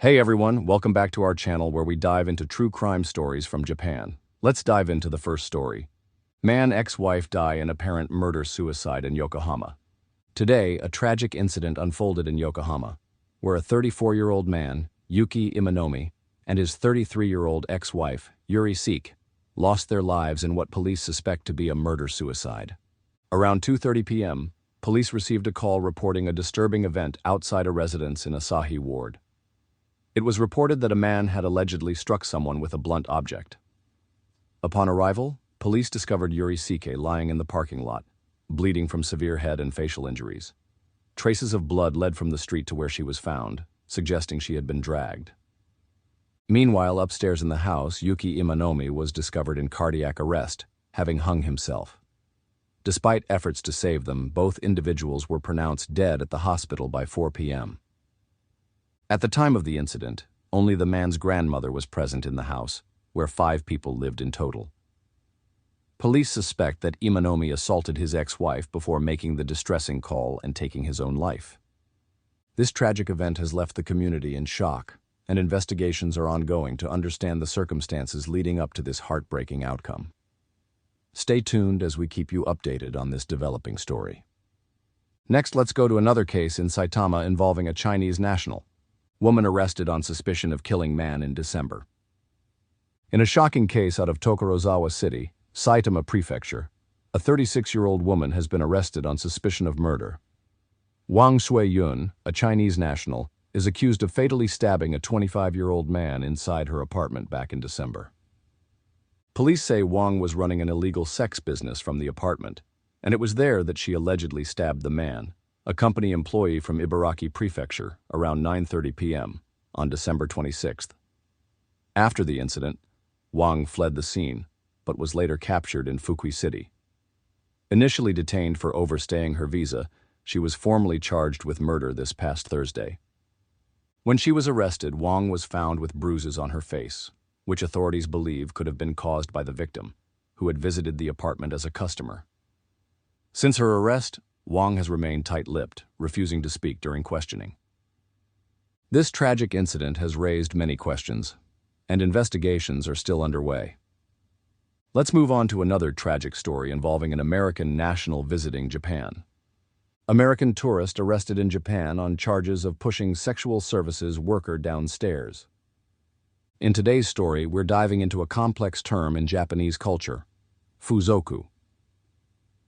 Hey everyone, welcome back to our channel where we dive into true crime stories from Japan. Let's dive into the first story. Man ex-wife die in apparent murder-suicide in Yokohama. Today, a tragic incident unfolded in Yokohama, where a 34-year-old man, Yuki Imanomi, and his 33-year-old ex-wife, Yuri Sik, lost their lives in what police suspect to be a murder-suicide. Around 2:30 p.m., police received a call reporting a disturbing event outside a residence in Asahi Ward. It was reported that a man had allegedly struck someone with a blunt object. Upon arrival, police discovered Yuri Sike lying in the parking lot, bleeding from severe head and facial injuries. Traces of blood led from the street to where she was found, suggesting she had been dragged. Meanwhile, upstairs in the house, Yuki Imanomi was discovered in cardiac arrest, having hung himself. Despite efforts to save them, both individuals were pronounced dead at the hospital by 4 p.m. At the time of the incident, only the man's grandmother was present in the house, where 5 people lived in total. Police suspect that Imanomi assaulted his ex-wife before making the distressing call and taking his own life. This tragic event has left the community in shock, and investigations are ongoing to understand the circumstances leading up to this heartbreaking outcome. Stay tuned as we keep you updated on this developing story. Next, let's go to another case in Saitama involving a Chinese national. Woman arrested on suspicion of killing man in December. In a shocking case out of Tokorozawa City, Saitama Prefecture, a 36-year-old woman has been arrested on suspicion of murder. Wang Sui-yun, a Chinese national, is accused of fatally stabbing a 25-year-old man inside her apartment back in December. Police say Wang was running an illegal sex business from the apartment, and it was there that she allegedly stabbed the man, a company employee from Ibaraki Prefecture, around 9:30 p.m. on December 26th. After the incident, Wang fled the scene, but was later captured in Fukui City. Initially detained for overstaying her visa, she was formally charged with murder this past Thursday. When she was arrested, Wang was found with bruises on her face, which authorities believe could have been caused by the victim, who had visited the apartment as a customer. Since her arrest, Wang has remained tight-lipped, refusing to speak during questioning. This tragic incident has raised many questions, and investigations are still underway. Let's move on to another tragic story involving an American national visiting Japan. American tourist arrested in Japan on charges of pushing sexual services worker downstairs. In today's story, we're diving into a complex term in Japanese culture, fuzoku.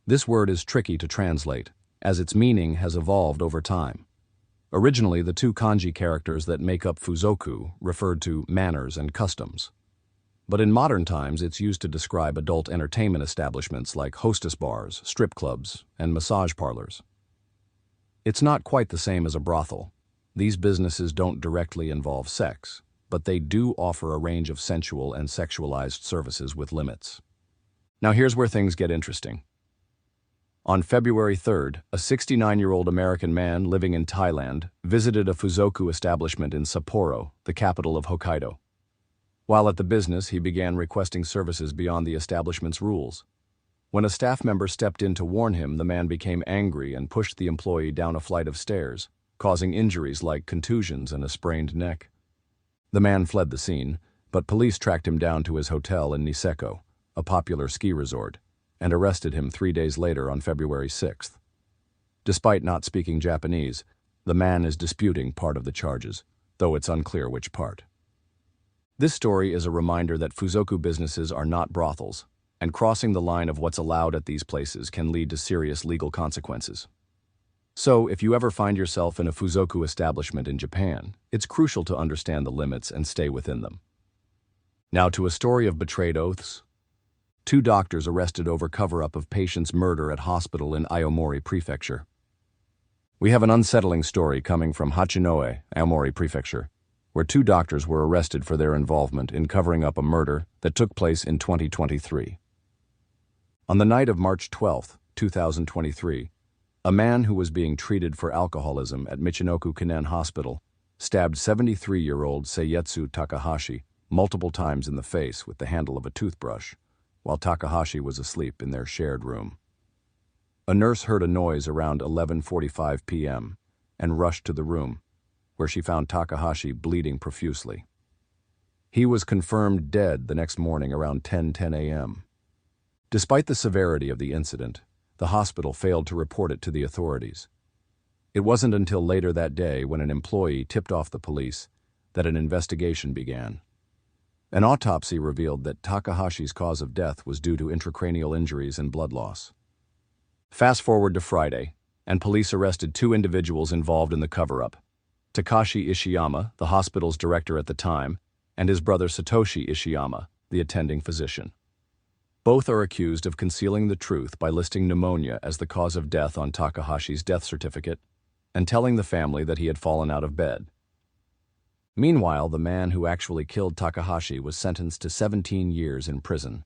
This word is tricky to translate, as its meaning has evolved over time. Originally, the 2 kanji characters that make up fuzoku referred to manners and customs. But in modern times, it's used to describe adult entertainment establishments like hostess bars, strip clubs, and massage parlors. It's not quite the same as a brothel. These businesses don't directly involve sex, but they do offer a range of sensual and sexualized services with limits. Now here's where things get interesting. On February 3rd, a 69-year-old American man living in Thailand visited a fuzoku establishment in Sapporo, the capital of Hokkaido. While at the business, he began requesting services beyond the establishment's rules. When a staff member stepped in to warn him, the man became angry and pushed the employee down a flight of stairs, causing injuries like contusions and a sprained neck. The man fled the scene, but police tracked him down to his hotel in Niseko, a popular ski resort, and arrested him 3 days later on February 6th. Despite not speaking Japanese, the man is disputing part of the charges, though it's unclear which part. This story is a reminder that fuzoku businesses are not brothels, and crossing the line of what's allowed at these places can lead to serious legal consequences. So, if you ever find yourself in a fuzoku establishment in Japan, it's crucial to understand the limits and stay within them. Now to a story of betrayed oaths. 2 doctors arrested over cover-up of patient's murder at hospital in Aomori Prefecture. We have an unsettling story coming from Hachinoe, Aomori Prefecture, where 2 doctors were arrested for their involvement in covering up a murder that took place in 2023. On the night of March 12, 2023, a man who was being treated for alcoholism at Michinoku Kinen Hospital stabbed 73-year-old Seietsu Takahashi multiple times in the face with the handle of a toothbrush, while Takahashi was asleep in their shared room. A nurse heard a noise around 11:45 p.m. and rushed to the room. where she found Takahashi bleeding profusely. He was confirmed dead the next morning around 10:10 a.m. Despite the severity of the incident, the hospital failed to report it to the authorities. It wasn't until later that day, when an employee tipped off the police, that an investigation began. An autopsy revealed that Takahashi's cause of death was due to intracranial injuries and blood loss. Fast forward to Friday, and police arrested 2 individuals involved in the cover-up: Takashi Ishiyama, the hospital's director at the time, and his brother Satoshi Ishiyama, the attending physician. Both are accused of concealing the truth by listing pneumonia as the cause of death on Takahashi's death certificate and telling the family that he had fallen out of bed. Meanwhile, the man who actually killed Takahashi was sentenced to 17 years in prison.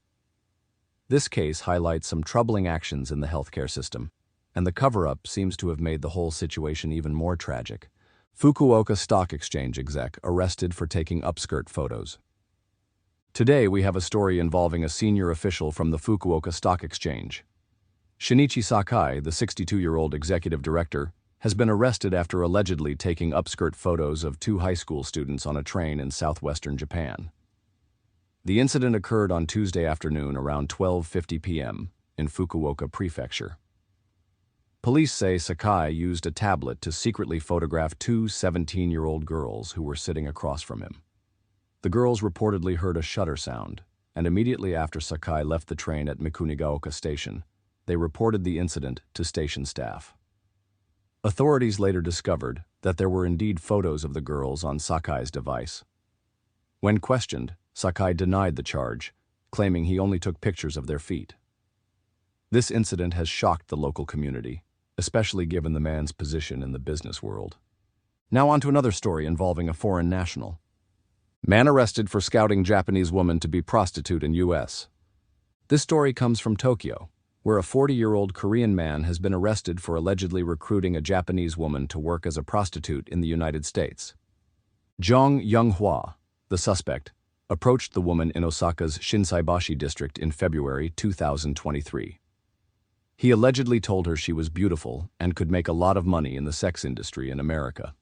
This case highlights some troubling actions in the healthcare system, and the cover-up seems to have made the whole situation even more tragic. Fukuoka Stock Exchange exec arrested for taking upskirt photos. Today we have a story involving a senior official from the Fukuoka Stock Exchange. Shinichi Sakai, the 62-year-old executive director, has been arrested after allegedly taking upskirt photos of 2 high school students on a train in southwestern Japan. The incident occurred on Tuesday afternoon around 12:50 p.m. in Fukuoka Prefecture. Police say Sakai used a tablet to secretly photograph 2 17-year-old girls who were sitting across from him. The girls reportedly heard a shutter sound, and immediately after Sakai left the train at Mikunigaoka Station, they reported the incident to station staff. Authorities later discovered that there were indeed photos of the girls on Sakai's device. When questioned, Sakai denied the charge, claiming he only took pictures of their feet. This incident has shocked the local community, especially given the man's position in the business world. Now on to another story involving a foreign national. Man arrested for scouting Japanese woman to be prostitute in U.S. This story comes from Tokyo, where a 40-year-old Korean man has been arrested for allegedly recruiting a Japanese woman to work as a prostitute in the United States. Jong Young-hwa, the suspect, approached the woman in Osaka's Shinsaibashi district in February 2023. He allegedly told her she was beautiful and could make a lot of money in the sex industry in America.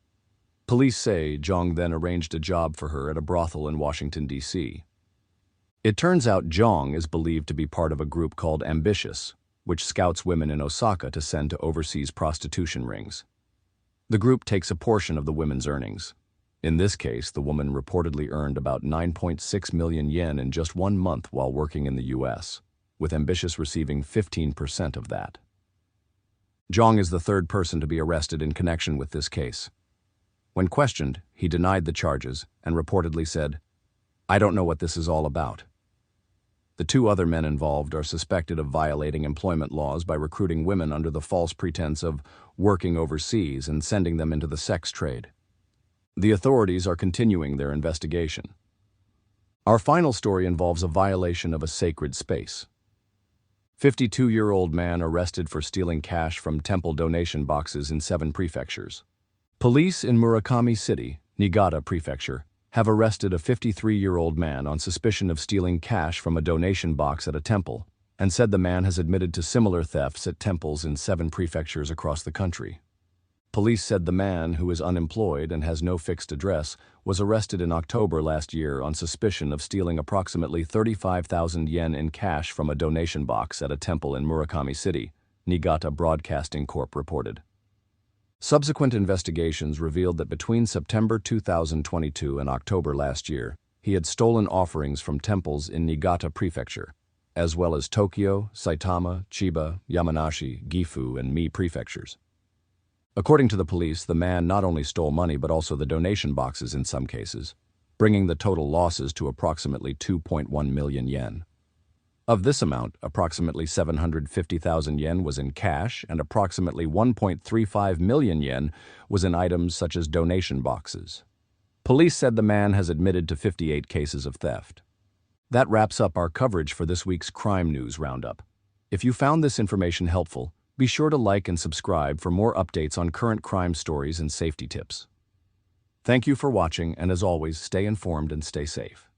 Police say Jong then arranged a job for her at a brothel in Washington, D.C. It turns out Jong is believed to be part of a group called Ambitious, which scouts women in Osaka to send to overseas prostitution rings. The group takes a portion of the women's earnings. In this case, the woman reportedly earned about 9.6 million yen in just 1 month while working in the U.S., with Ambitious receiving 15% of that. Jong is the 3rd person to be arrested in connection with this case. When questioned, he denied the charges and reportedly said, "I don't know what this is all about." The 2 other men involved are suspected of violating employment laws by recruiting women under the false pretense of working overseas and sending them into the sex trade. The authorities are continuing their investigation. Our final story involves a violation of a sacred space. 52-year-old man arrested for stealing cash from temple donation boxes in 7 prefectures. Police in Murakami City, Niigata Prefecture, have arrested a 53-year-old man on suspicion of stealing cash from a donation box at a temple, and said the man has admitted to similar thefts at temples in 7 prefectures across the country. Police said the man, who is unemployed and has no fixed address, was arrested in October last year on suspicion of stealing approximately 35,000 yen in cash from a donation box at a temple in Murakami City, Niigata Broadcasting Corp. reported. Subsequent investigations revealed that between September 2022 and October last year, he had stolen offerings from temples in Niigata Prefecture, as well as Tokyo, Saitama, Chiba, Yamanashi, Gifu, and Mie prefectures. According to the police, the man not only stole money but also the donation boxes in some cases, bringing the total losses to approximately 2.1 million yen. Of this amount, approximately 750,000 yen was in cash and approximately 1.35 million yen was in items such as donation boxes. Police said the man has admitted to 58 cases of theft. That wraps up our coverage for this week's Crime News Roundup. If you found this information helpful, be sure to like and subscribe for more updates on current crime stories and safety tips. Thank you for watching, and as always, stay informed and stay safe.